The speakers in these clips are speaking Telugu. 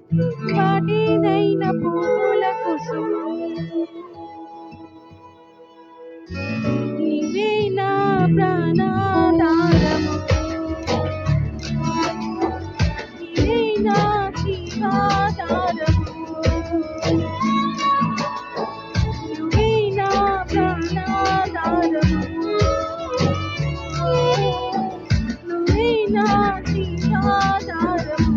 వాటిదైన పూల కుసుమం నీవే నా ప్రాణాధారము నీవే నా జీవాధారము నువ్వే నా ప్రాణాధారము నువ్వే నా జీవాధారము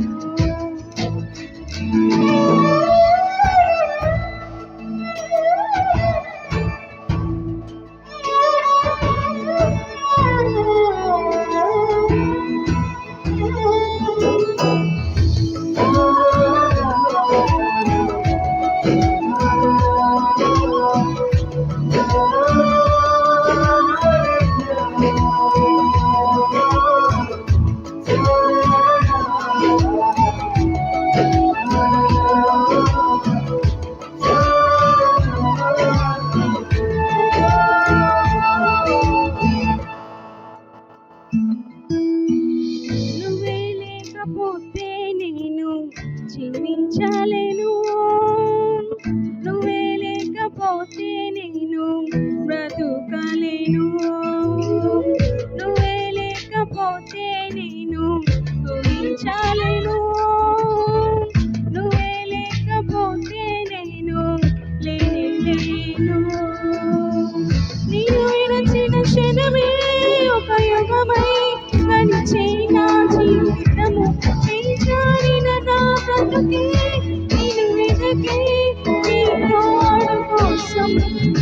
నువ్వే లేకపోతే నేను జీవించలేను నువ్వే లేకపోతే నేను బ్రతుకలేను నువ్వే లేకపోతే నేను ఊహించలేను నువ్వే లేకపోతే నేను లేను నేను విరచిన క్షణమే ఒక యుగమై గడిచే నా జీవితము చేజారిన నా బ్రతుకే నేను వెదకే నీ తోడు కోసం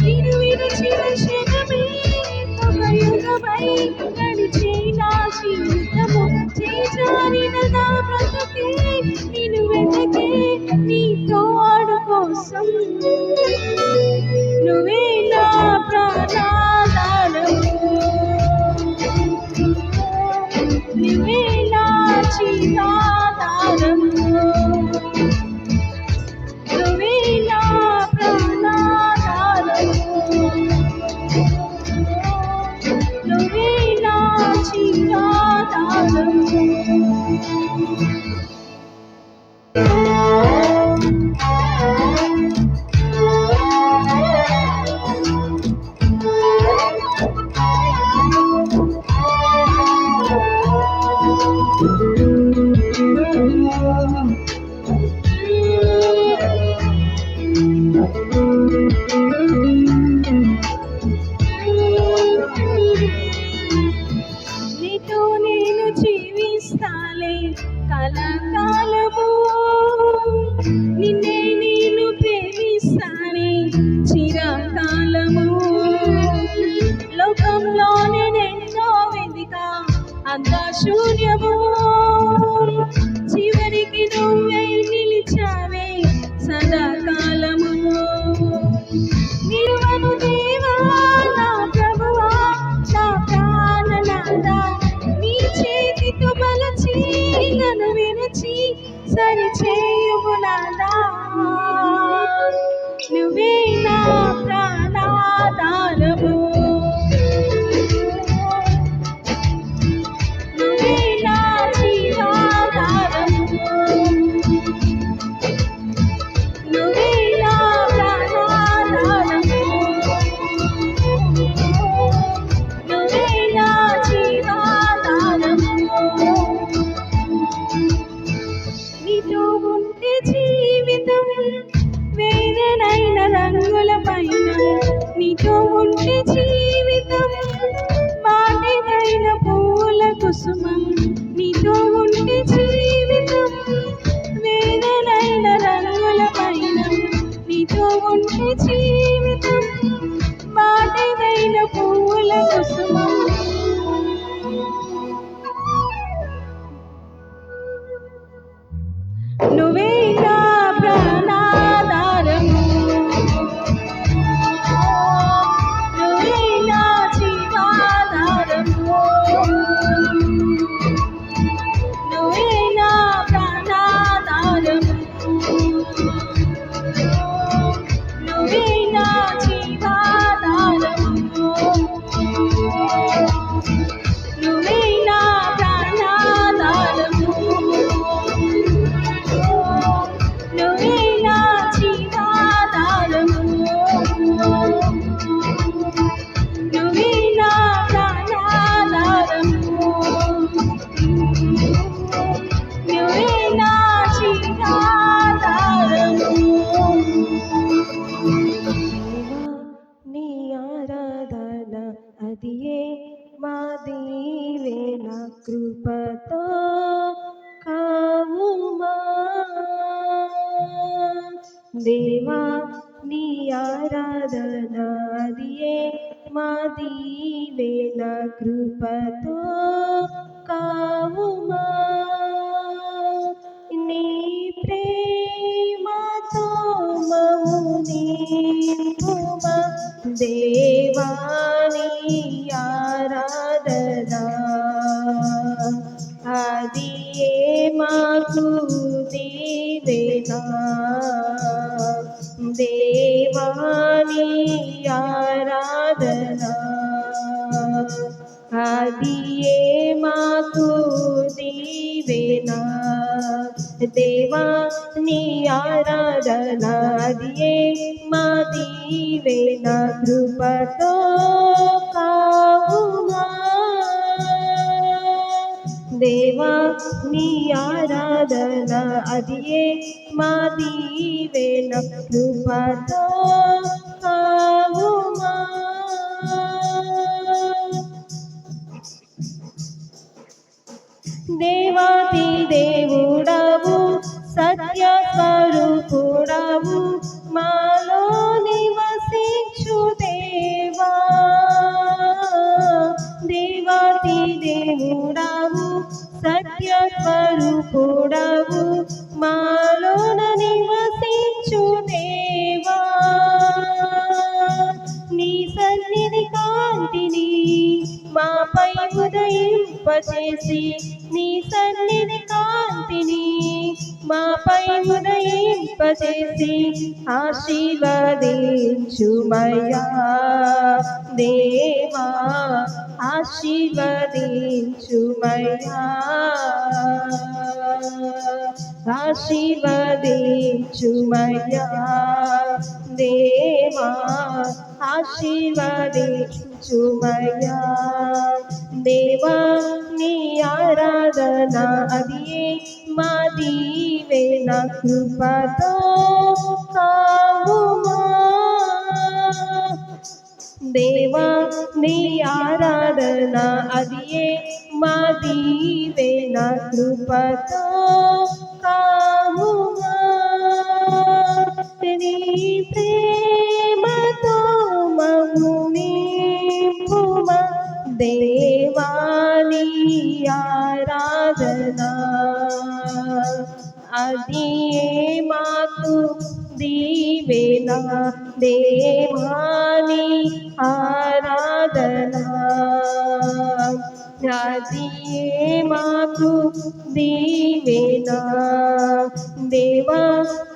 నేను విరచిన క్షణమే ఒక యుగమై గడిచే నా జీవితము చేజారిన నా బ్రతుకే నేను వెదకే నీ తోడు కోసం నువ్వే నా ప్రాణాధారము నువ్వే నా జీవాధారము నువ్వే నా ప్రాణాధారము నువ్వే నా జీవాధారము నీతో నేను జీవిస్తాలే కలకాలము నిన్నే నేను ప్రేమిస్తానే చిరకాలము లోకంలో నేనెన్నో వెదికా అంత శూన్యము చివరికి నువ్వే నిలిచావే సదాకాలము నిలువను దేవా నా ప్రభువా నా ప్రాణనాథా నీ చేతితో బలచి నన్ను విరచి సరిచేయుము నాథా నువ్వే నా ప్రాణాధారము నువ్వే నా జీవాధారము నువ్వే నా ప్రాణాధారము నువ్వే నా జీవాధారము నీతో ఉంటే జీవితం వేదనైన రంగుల పైన నీతో ఉంటే జీవితం మాటిదైన పూల కుసుమం నీతో ఉంటే జీవితం వేదనైన రంగుల పైన నీతో ఉంటే జీవితం మాటిదైన పూల కుసుమం నువ్వే నా ప్రాణాధారము నువ్వే నా జీవాధారము నువ్వే నా ప్రాణాధారము నువ్వే కృపతో కావుమా. దేవా నీ ఆరాధన అదియే మా దీవెన, కృపతో కావుమా. నీ ప్రేమతో మము నింపుమా. దేవా నీ ఆరాధన అదియే మాకు దీవెన. దేవా నీ ఆరాధన అదియే మాకు దీవెన. దేవా నీ ఆరాధన అదియే మా దీవెన, కృపతో కావుమా. దేవా నీ ఆరాధన అదియే మా దీవెన, కృపతో కావుమా. దేవాది దేవుడవు, సత్య స్వరూపుడవు, మాలో నివసించు దేవా. దేవాది దేవుడవు, సత్య స్వరూపుడవు, మాలోన నివసించు దేవా. నీ సన్నిధి కాంతిని మాపై ఉదయింపచేసి, నీ సన్నిధి కాంతిని మాపై ఉదయింపచేసి ఆశీర్వదించుమయ్యా. దేవా ఆశీర్వదించుమయ్యా. ఆశీర్వదించుమయ్యా. దేవా ఆశీర్వదించుమయ్యా. దేవా నీ ఆరాధన అదియే మా దీవెన, కృపతో కావుమా. దేవా నీ ఆరాధన అదియే మా దీవెన, కృపతో కావుమా. నీ ప్రేమతో మమ్ము నింపుమా. దేవా నీ ఆరాధన అదియే మాకు దీవెన. దేవా నీ ఆరాధన అదియే మాకు దీవెన. దేవా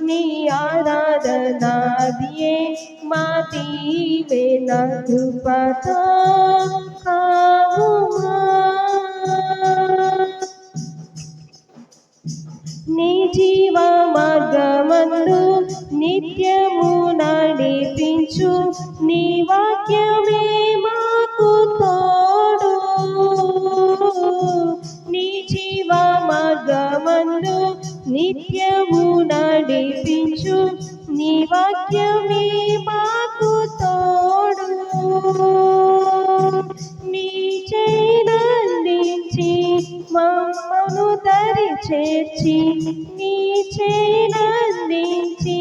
నీ ఆరాధన అదియే మా దీవెన, కృపతో కావుమా. నీ జీవ మార్గమందు నిత్యము నడిపించు, నీ వాక్యమే మాకు తోడు. నీ జీవ మార్గమందు నిత్యము నడిపించు, నీ వాక్యమే మాకు తోడు. నీ చేనందించి మమ్మను దరి చేర్చి, నీ చేనందించి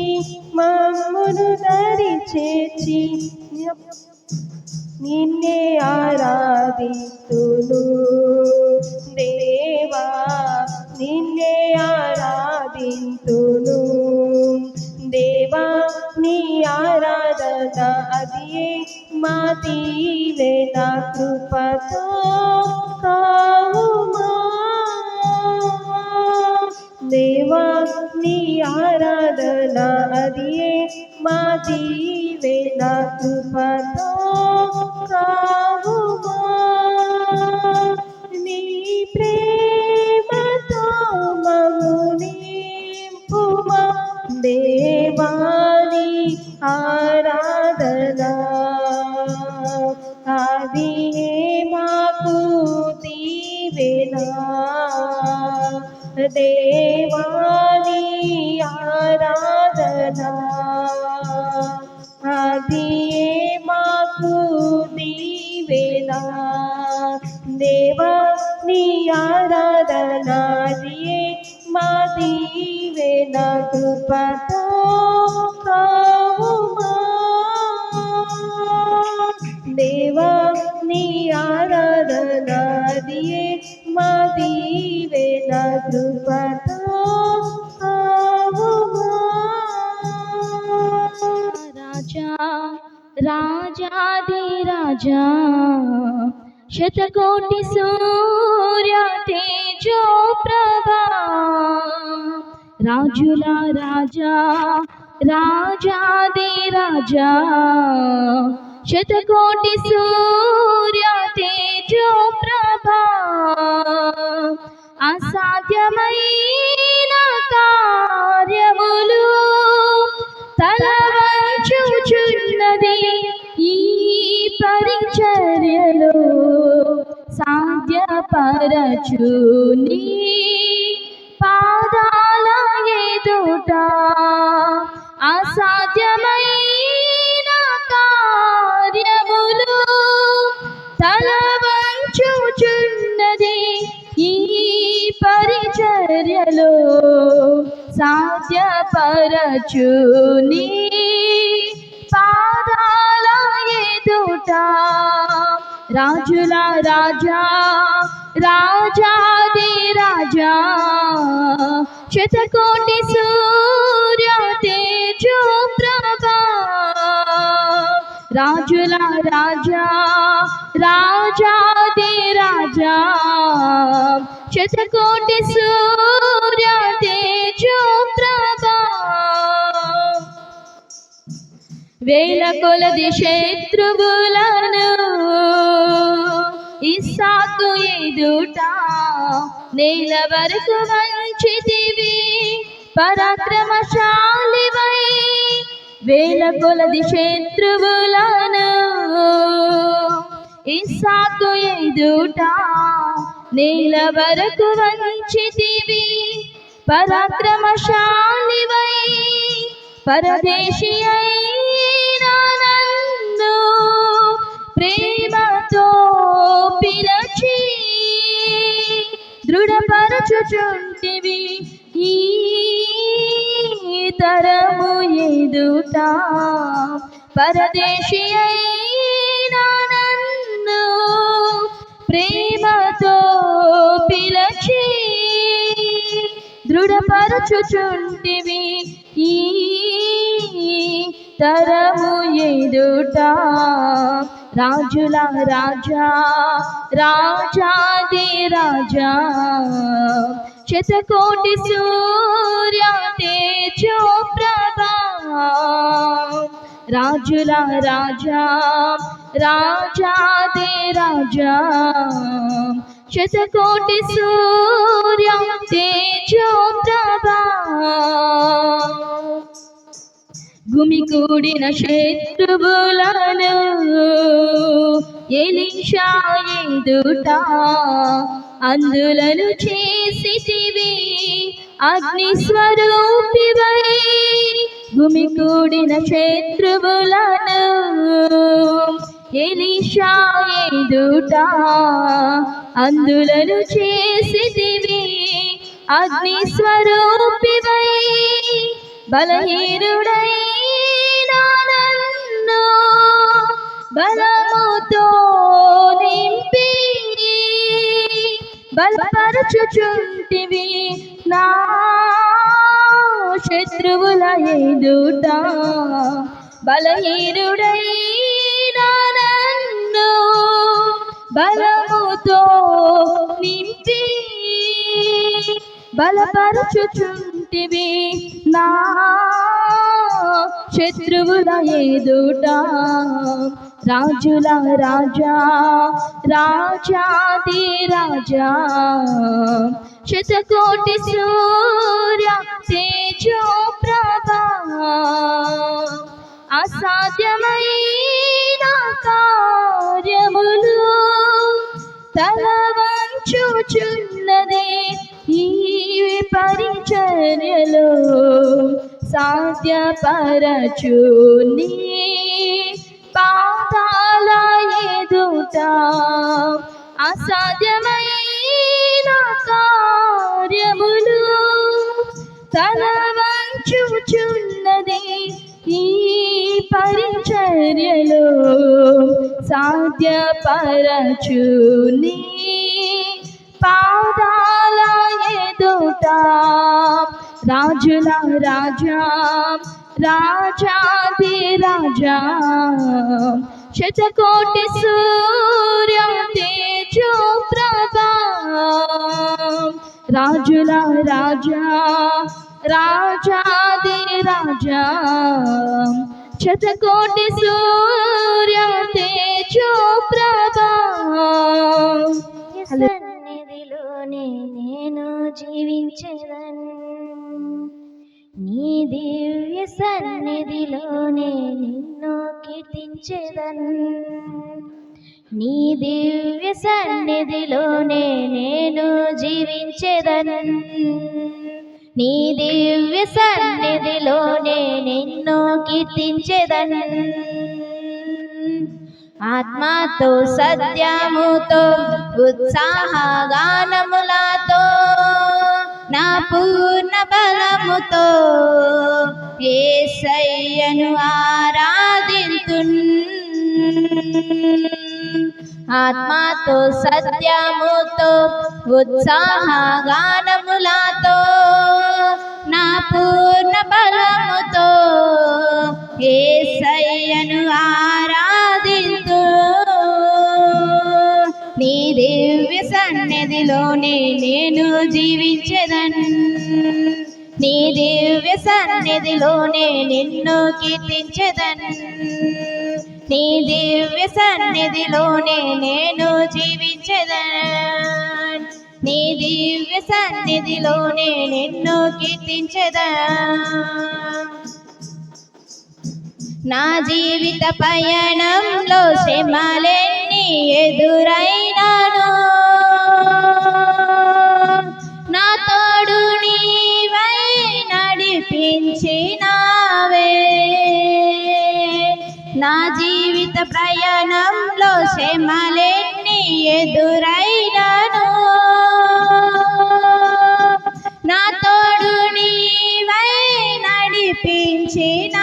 మమ్మను దరి చేర్చి నిన్నే ఆరాధిస్తును. దేవా నిన్నే ఆరాధింతును. దేవా నీ ఆరాధన అదియే మా దీవెన, కృపతో కావుమా. దేవా నీ ఆరాధన అదియే మా దీవెన, కృపతో కావుమా. నీ ప్రేమతో మమ్ము నింపుమా. దేవా నీ ఆరాధన అదియే మాకు దీవెన. దేవా నీ ఆరాధన అదియే మాకు దీవెన. దేవా నీ ఆరాధన నా కృపతో కావుమా దేవా నీ ఆరాధనాదియే మా దీవెన కృపతో కావుమా రాజా రాజాది రాజా శతకోటి సూర్య తేజో ప్రభా రాజుల రాజా రాజాది రాజా శతకోటి సూర్య తేజో ప్రభా అసాధ్యమైన కార్యములు తల వంచుచున్నది ఈ పరిచర్యలో సాధ్యపరచుని పాదాల ఎదుట అసాధ్యమైన కార్యములు తల వంచుచున్నది ఈ పరిచర్యలో సాధ్యపరచుని పాదాల ఎదుట రాజుల రాజా రాజాది రాజా శతకోటి సూర్య తేజో ప్రభా రాజుల రాజా రాజాది రాజా శతకోటి సూర్య తేజో ప్రభా వేల కొలది శత్రువులను ఇస్సాకు ఎదుట నేల వరకు వంచితివి పరాక్రమశాలివై వేల కొలది శత్రువులను ఇస్సాకు ఎదుట నేల వరకు వంచితివి పరాక్రమశాలివై పరదేశి అయినా నన్ను ప్రేమతో పిలచి దృఢపరచుచుంటివి ఈ తరము ఎదుట పరదేశి అయినా నన్ను ప్రేమతో పిలచి దృఢపరచుచుంటివి ఈ తరము ఎదుట రాజుల రాజా రాజాది రాజా శతకోటి సూర్య తేజో ప్రభా రాజుల రాజా రాజాది రాజా శతకోటి సూర్య తేజో ప్రభా గుమికూడిన శత్రువులను ఎలీషా ఎదుట అందులను చేసితివి అగ్ని స్వరూపివై గుమికూడిన శత్రువులను ఎలీషా ఎదుట అందులను చేసితివి అగ్ని స్వరూపివై బలహీనుడైన నన్ను బలముతో నింపి బలపరచుచుంటివి నా శత్రువుల ఎదుట బలహీనుడైన నన్ను బలముతో నింపి బలపరచుచుంటివి నా శత్రువుల ఎదుట రాజుల రాజా రాజాది రాజా శతకోటి సూర్య తేజో ప్రభా అసాధ్యమైన కార్యములు తల వంచుచున్నదే ఈ పరిచర్యలో సాధ్యపరచుని పాదాల ఎదుట అసాధ్యమైన కార్యములు తల సాధ్యపరచు నీ పాదాల ఎదుట రాజుల రాజా రాజాది రాజా శతకోటి సూర్య తేజో ప్రభా రాజుల రాజా రాజాది రాజా శతకోటి సూర్య తేజో ప్రభా సన్నిధిలోనే నేను జీవించేదను నీ దివ్య సన్నిధిలోనే నిన్ను కీర్తించేదను నీ దివ్య సన్నిధిలోనే నేను జీవించేదను నీ దివ్య సన్నిధిలోనే నిన్ను కీర్తించేదను ఆత్మతో సత్యముతో ఉత్సాహగానములతో నా పూర్ణ బలముతో యేసయ్యను ఆరాధింతున్ ఆత్మతో సత్యముతో ఉత్సాహగానములతో నా పూర్ణ బలముతో యేసయ్యను ఆరాధింతు నీ దివ్య సన్నిధిలోనే నేను జీవించెదను నీ దివ్య సన్నిధిలోనే నిన్ను కీర్తించెదను నీ దివ్య సన్నిధిలోనే నేను జీవించెదను నీ దివ్య సన్నిధిలోనే నిన్ను కీర్తించెదను నా జీవిత పయనంలో శ్రమలెన్ని ఎదురైనాను నా తోడు నీవై నడిపించినావే నా జీవిత ప్రయాణంలో శ్రమలెన్ని ఎదురైనాను నా తోడు నీవై నడిపించినావే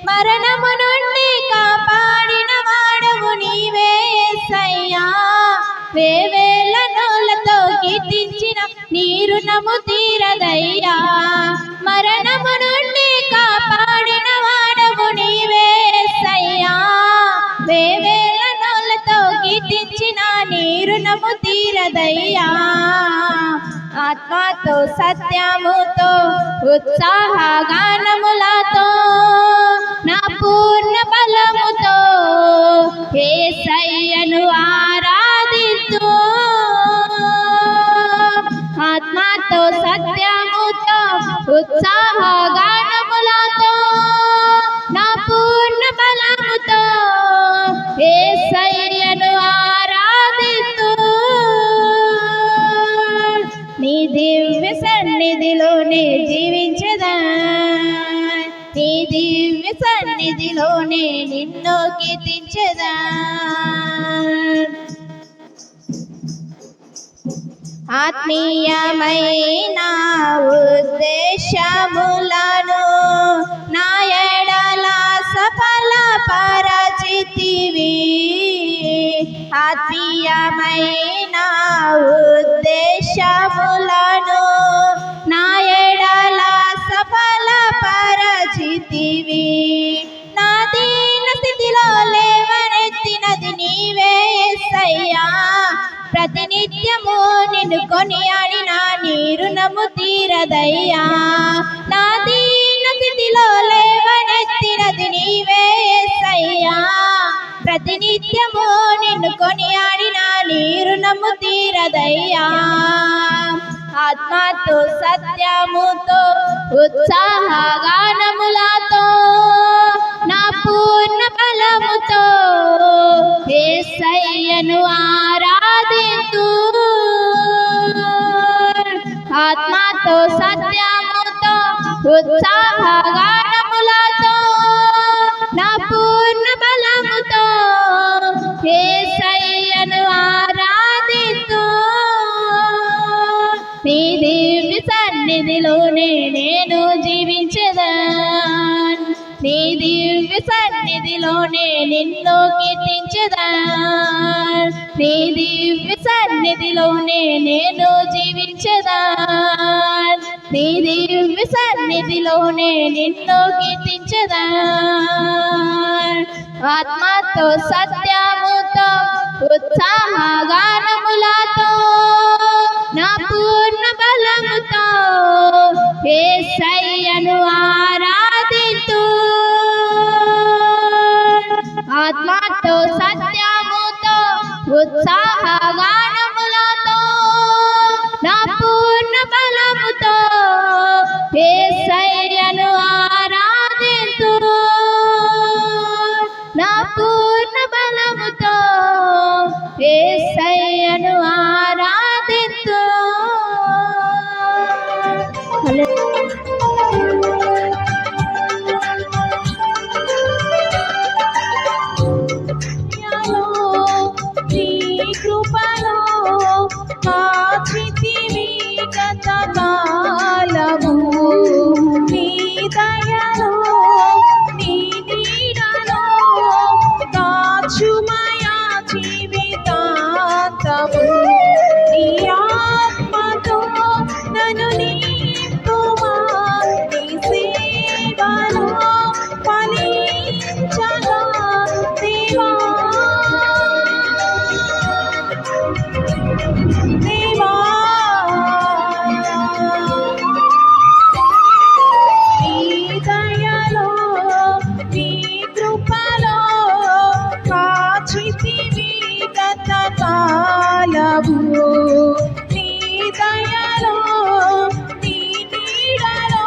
మరణము నుండి కాపాడిన వాడవు నీవే యేసయ్యా వేవేల నోలతో కీర్తించిన నీ రుణము తీరదయ్యా మరణము నుండి కాపాడిన వాడవు నీవే యేసయ్యా వేవేల నోలతో కీర్తించిన నీ రుణము తీరదయ్యా ఆత్మతో సత్యముతో ఉత్సాహగానములతో నా పూర్ణ బలముతో యేసయ్యను ఆరాధిస్తూ ఆత్మతో సత్యముతో ఉత్సాహగానములతో నా పూర్ణ బలముతో యేసయ్యను ఆరాధిస్తూ నీ దివ్య సన్నిధిలోనే జీవించెదను నీ దివ్య సన్నిధిలోనే నిన్ను కీర్తించెదను ఆత్మీయమైన ఉద్దేశములను నా ఎడల సఫల పరచితివి ఆత్మీయమైన ఉద్దేశములను నా ఎడల సఫల పరచితివి నా దీన స్థితిలో లేవనెత్తినది నీవే యేసయ్యా ప్రతినిత్యము నిన్ను కొనియాడిన నీ రుణము తీరదయ్యా నా దీన స్థితిలో లేవనెత్తినది నీవే యేసయ్యా ప్రతినిత్యము నిన్ను కొనియాడిన నీ రుణము తీరదయ్యా ఆత్మతో సత్యముతో ఉత్సాహగానములతో నా పూర్ణ బలముతో యేసయ్యను ఆరాధింతు ఆత్మతో సత్యముతో ఉత్సాహగానములతో నా పూర్ణ బలముతో యేసయ్యను ఆరాధింతు నీ దివ్య సన్నిధిలోనే నేను జీవించెదను నీ దివ్య సన్నిధిలోనే నిన్ను కీర్తించెదా నీ దివ్య సన్నిధిలోనే నేను జీవించెదా నీ దివ్య సన్నిధిలోనే నిన్ను కీర్తించెదా ఆత్మతో సత్యముతో ఉత్సాహగానములతో నా పూర్ణ బలముతో యేసయ్యను ఆరాధింతు ఆత్మతో సత్యముతో ఉత్సాహగానములతో నా పూర్ణ బలముతో యేసయ్యను ఆరాధింతు నా పూర్ణ బలముతో యేసయ్యను ఆరాధింతు నీ కృపలో కాచితివి గత కాలము నీ దయలో నీ నీడలో కాచుమయా జీవితాంతము నీ ఆత్మతో నన్ను నింపుమా నీ సేవలో ఫలించగా దేవా దేవా నీ దయలో నీ కృపలో కాచితివి గత కాలము నీ దయలో నీ నీడలో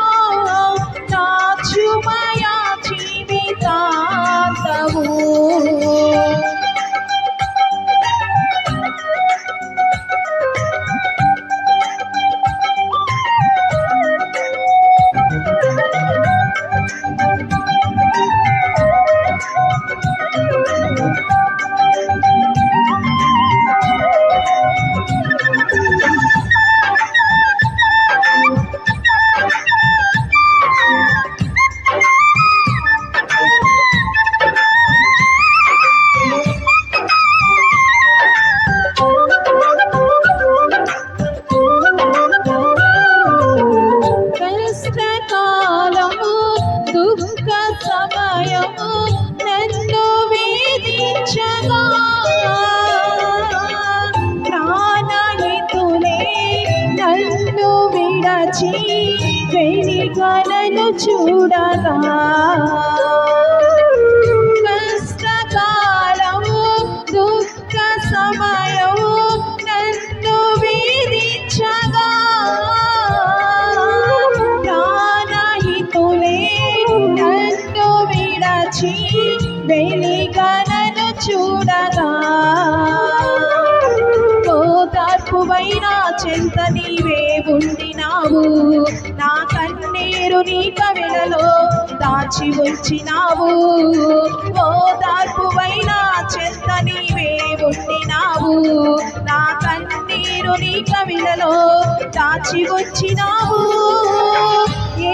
కాచుమయా జీవితాంతము కష్టకాలము దుఃఖ సమయము నన్ను వేధించగా ప్రాణహితులే నన్ను విడచి వెలిగలను చూడగా కష్టకాలము దుఃఖ సమయము నన్ను వేధించగా ప్రాణహితులే నన్ను విడచి వెలిగలను చూడగా ఓదార్పువైన చెంత నీవే ఉండినావు నా కన్నీరు నీ కవిలలో దాచి ఉంచినావు ఓదార్పువైన చెంత నీవే ఉండినావు నా కన్నీరు నీ కవిలలో దాచి ఉంచినావు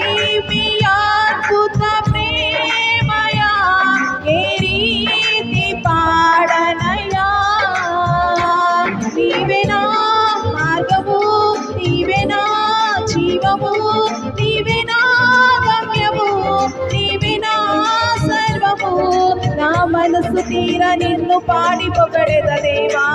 ఏమి అద్భుత ప్రేమయా ఏ రీతి పాడనయా నీవే నా మార్గము నీవే నా జీవము నీవే నా గమ్యము నీవే నా సర్వము నా మనసు తీర నిన్ను పాడి పొగడెద దేవా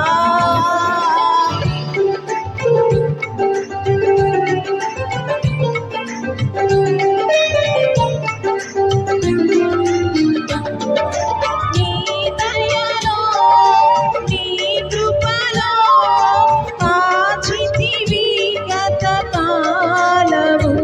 నీ దయలో నీ కృపలో కాచితివి గత కాలము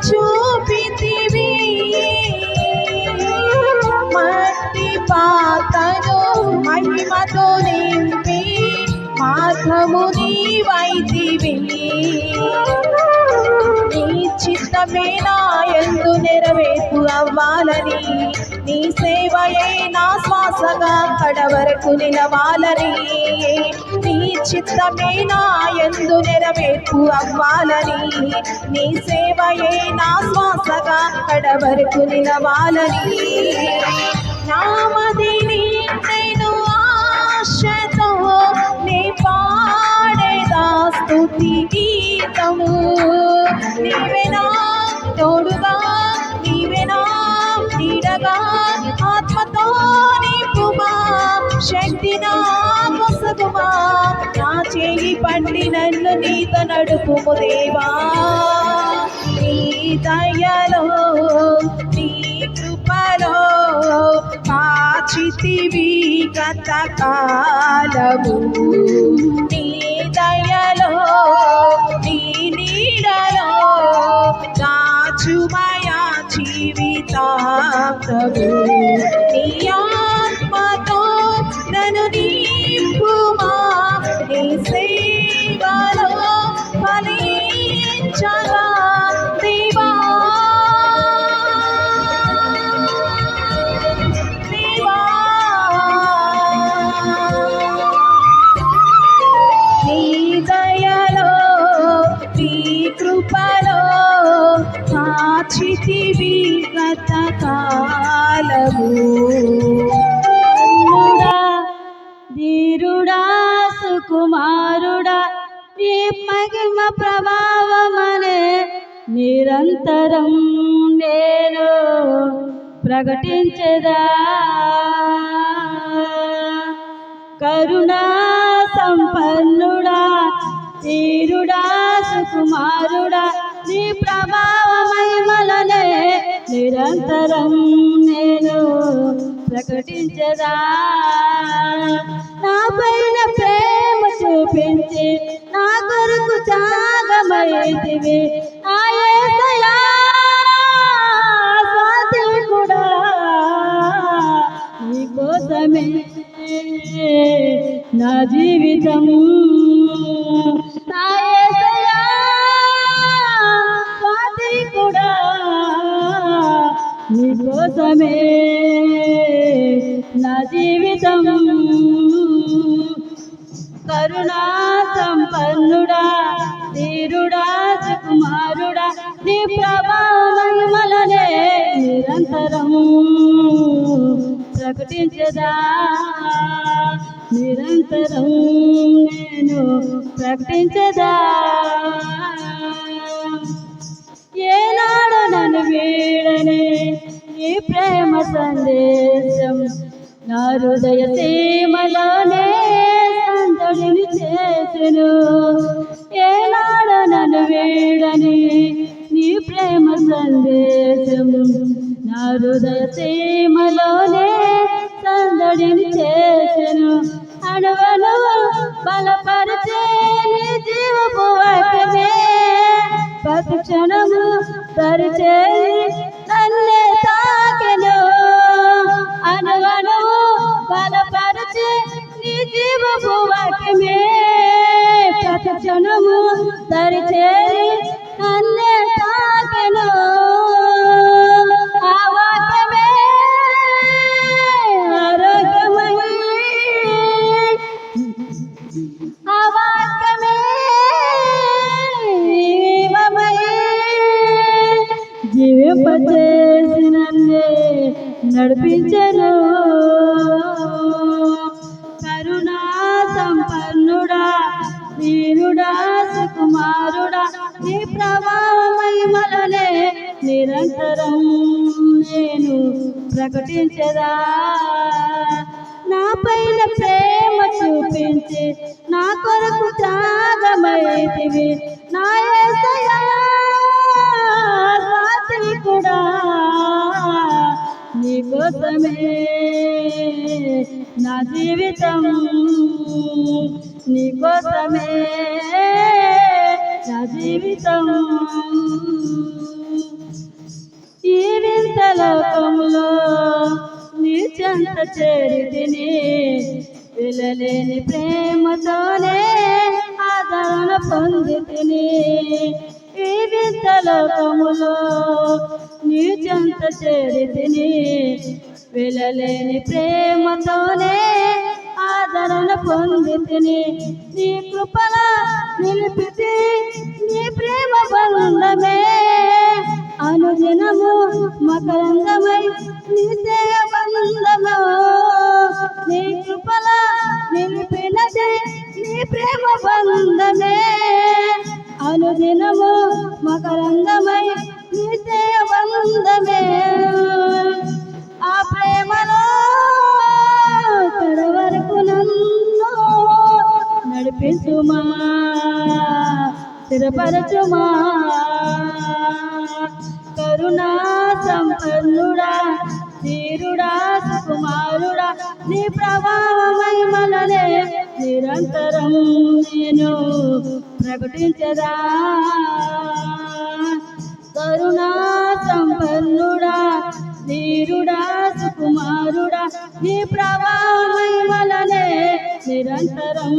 చూపితివి మట్టి పాత్రను మహిమతో నింపి మార్గము నీవైతివి నీ చిత్తమే నా యందు నెరవేర్పు అవ్వాలని నీ సేవయే నా శ్వాసగా కడవరకు నిలవాలని నీ చిత్తమే నా యందు నెరవేర్పు అవ్వాలని నీ సేవయే నా శ్వాసగా కడవరకు నిలవాలని నామదిని నేను ఆశతో నీ పాడేదా స్తుతి గీతము నీవేనా తోడుగా నీవేనా నీడగా ఆత్మతో నింపుమా శక్తి నా కొసగుమా నా చేయి పట్టి నన్ను నీతో నడుపుము దేవా నీ దయలో నీ కృపలో కాచితివి గత కాలము నీ దయలో నీ నీడలో దాచుమయా జీవితాంతము నీ ఆత్మతో నన్ను నింపుమా నీ సేవలో ఫలించగా దేవా దేవా నీ దయలో నీ కృపలో కాచితివి గత కాలము ధీరుడా సుకుమారుడా నీ మహిమ ప్రభావమనే నిరంతరం నేను ప్రకటించదా కరుణా సంపన్నుడా ధీరుడా సుకుమారుడా నీ ప్రభావ మహిమలనే నిరంతరం నేను ప్రకటించదా నా పైన ప్రేమ చూపించి నా కొరకు త్యాగమైతివి నా యేసయ్యా స్వాతికుడా నీ కోసమే నా జీవితం నా యేసయ్యా స్వాతికుడా నీ కోసమే నా జీవితం కరుణా సంపన్నుడా ధీరుడా సుకుమారుడా నీ ప్రభావ మహిమలనే నిరంతరం ప్రకటించదా నిరంతరం నేను ప్రకటించదా ఏనాడు నన్ను వీడని నీ ప్రేమ సందేశం నా హృదయ సీమలోనే సందడిని చేసెను ఏనాడు నన్ను వీడని నీ ప్రేమ సందేశం నా హృదయ సీమలోనే సందడిని చేసెను అణువను బలపరిచే నీ జీవపు వాక్యమే ప్రతి క్షణము పరిచే నన్నే తాకెను అణువను బలపరిచే నీ జీవపు వాక్యమే ప్రతి క్షణము పరిచే నన్నే తాకెను ఆ వాక్యమే ఆరోగ్యమై ఆ వాక్యమే జీవింపచేసి నన్నే నడిపించను కరుణా సంపన్నుడా ధీరుడా సుకుమారుడా నీ ప్రభావ మహిమలనే నిరంతరం నేను ప్రకటించదా నా పైన ప్రేమ చూపించి నా కొరకు త్యాగమైతివి నా యేసయ్యా స్వాతికుడా నీ కోసమే నా జీవితం నీ కోసమే నా జీవితం ఈ వింత లోకంలో నీ చెంత చేరితిని వెళ్ళలేని ప్రేమతోనే ఆదరణ పొందితిని ఈ వింత లోకములో నీ చెంత చేరితిని వెళ్ళలేని ప్రేమతోనే ఆదరణ పొందితిని నీ కృపల నిలిపితి నీ ప్రేమ బంధమే అనుదినము మకరంగమై నీ సేవ బంధము నీ కృపల నిలిపినది నీ ప్రేమ బంధమే అనుదినము మకరంగమై నీ సేవ బంధమే ఆ ప్రేమలో కడ వరకు నన్ను నడిపించుమా స్థిరపరచుమా కరుణా సంపన్నుడా ధీరుడా సుకుమారుడా నీ ప్రభావ మహిమలనే నిరంతరం నేను ప్రకటించదా కరుణా సంపన్నుడా ధీరుడా సుకుమారుడా నీ ప్రభావ మహిమలనే నిరంతరం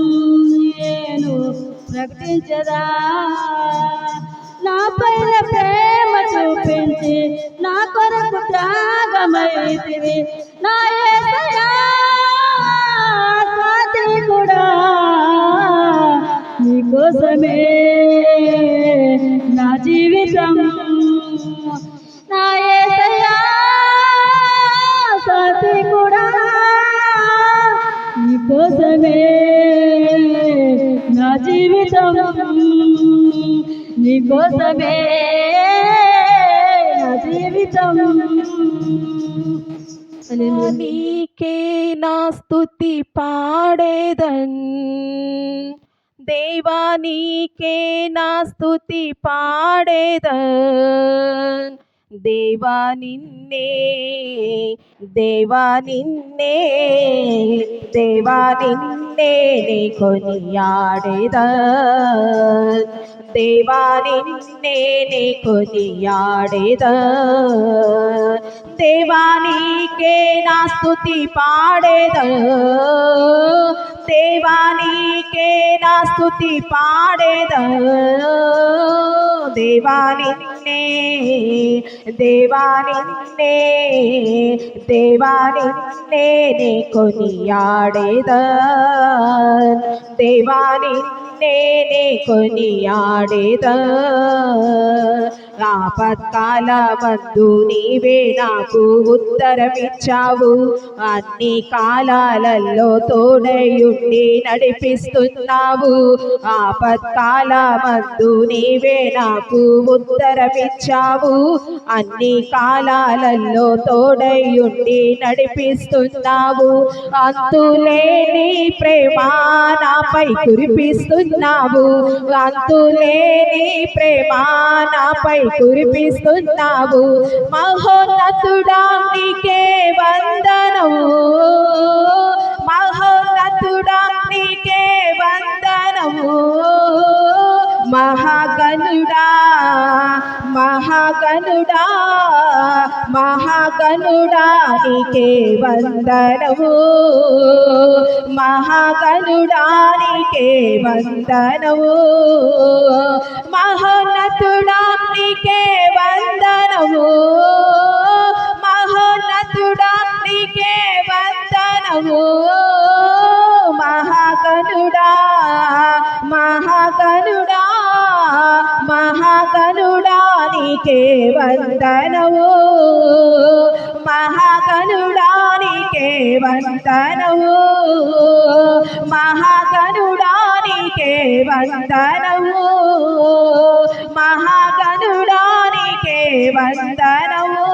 నేను ప్రకటించదా నా పైన ప్రేమ చూపించి నా కొరకు త్యాగమైతివి నా యేసయ్యా స్వాతి కూడా నీకోసమే నా జీవితం నా యేసయ్యా స్వాతి కూడా నీకోసమే నా జీవితం నీకోసమే నా జీవితం నీకే నా స్తుతి పాడేదన్ దేవా నీకే నా స్తుతి పాడేదన్ దేవా నిన్నే దేవా నిన్నే దేవా నిన్నే నీ కొనియాడేదన్ దేవా నిన్నే నీ కొనియాడేదన్ దేవా నీకే నా స్తుతి పాడేదన్ దేవా నీకే నా స్తుతి పాడేదన్ దేవా నిన్నే దేవా నిన్నే దేవా నిన్నే నీ కొనియాడేదన్ దేవా నిన్నే నీ కొనియాడేదన్ ఆపత్కాలమందు నీవే నాకు ఉత్తరమిచ్చావు అన్ని కాలాలలో తోడయుండి నడిపిస్తున్నావు ఆపత్కాలమందు నీవే నాకు ఉత్తరమిచ్చావు అన్ని కాలాలలో తోడయుండి నడిపిస్తున్నావు అంతులేని ప్రేమ నాపై కురిపిస్తున్నావు అంతులేని ప్రేమ నాపై కురిపిస్తున్నావు మహోన్నతుడా నీకే వందనము మహోన్నతుడా నీకే వందనము మహాగణుడా మహాగణుడా మహాగణుడా నీకే వందనము మహాగణుడా నీకే వందనము మహోన్నతుడా నీకే వందనము మహోన్నతుడా నీకే వందనము మహాగణుడా మహాగణుడా మహాగణుడా నీకే వందనము మహాగణుడా నీకే వందనము మహాగణుడా నీకే వందనము మహాగణుడా నీకే వందనము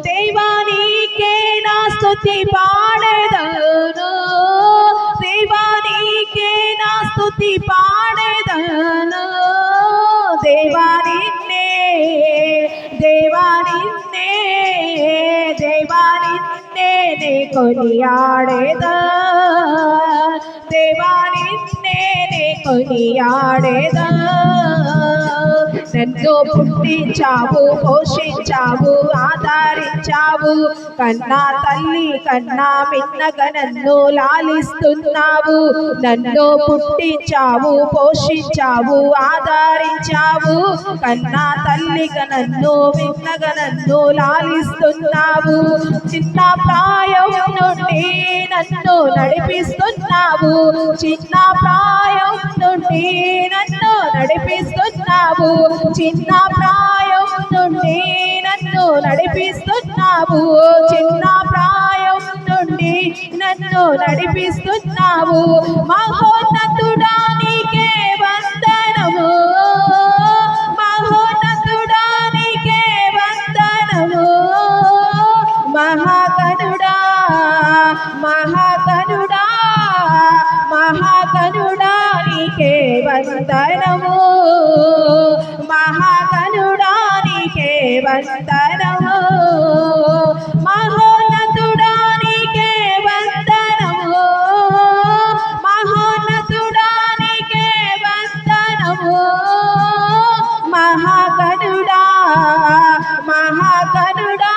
దేవా నీకే నా స్తుతి పాడేదను దేవా నీకే నా స్తుతి పాడేదను దేవా నిన్నే దేవా నిన్నే దేవా నిన్నే నీ కొనియాడేదన్ దేవా నిన్నే నీ కొనియాడేదా నన్ను పుట్టించావు పోషించావు ఆదరించావు కన్నా తల్లి కన్నా మిన్నగా నన్ను లాలిస్తున్నావు నన్ను పుట్టించావు పోషించావు ఆదరించావు కన్నా తల్లిగా నన్ను మిన్నగా నన్ను లాలిస్తున్నావు చిన్న ప్రాయం నుండి నన్ను నడిపిస్తున్నావు చిన్న ప్రాయం నుండి నన్ను నడిపిస్తున్నావు చిన్న ప్రాయం నుండి నన్ను నడిపిస్తున్నావు చిన్న ప్రాయం నుండి నన్ను నడిపిస్తున్నావు మహోన్నతుడా నీకే వందనము మహోన్నతుడా నీకే వందనము మహాగణుడా మహాగణుడా మహాగణుడా నీకే వందనము మహాగణుడా నీకే వందనము మహోన్నతుడా నీకే వందనము మహోన్నతుడా నీకే వందనము మహాగణుడా మహాగణుడా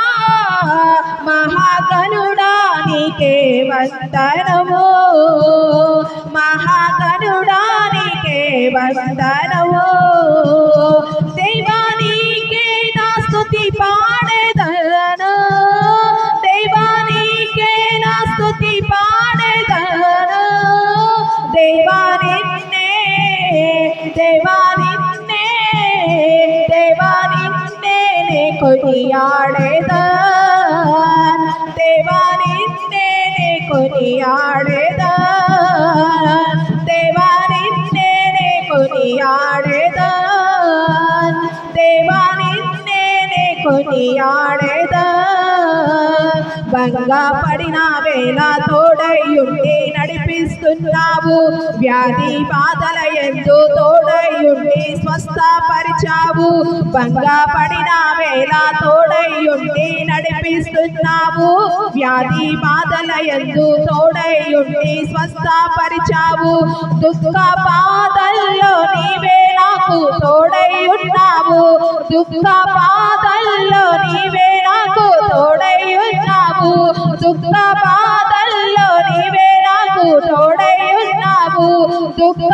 మహాగణుడా నీకే వందనము మహాగణుడా నీకే వందనము దైవానికే నా స్తుతి పాడేదను దైవానికే నా స్తుతి పాడేదను దైవానిన్నే దైవానిన్నే దైవానిన్నే నే కొనియాడేదా దేవానిన్నే నే కొనియాడేదా దేవానిన్నే నే కొనియాడేదా దేవానిన్నే నే కొనియాడేదా బంగా పడిన వేళ తోడయుండి నడిపిస్తున్నావు వ్యాధి బాధల యందు తోడయుండి స్వస్థపరిచావు బంగా పడిన వేళ తోడయుండి నడిపిస్తున్నావు వ్యాధి బాధల యందు తోడయుండి స్వస్థపరిచావు దుఃఖ బాధల్లో నీవే నాకు తోడై ఉన్నావు దుఃఖ బాధల్లో నీవే నాకు తోడై ఉన్నావు దుఃఖ బాధల్లో నీవే నాకు తోడై ఉన్నావు దుఃఖ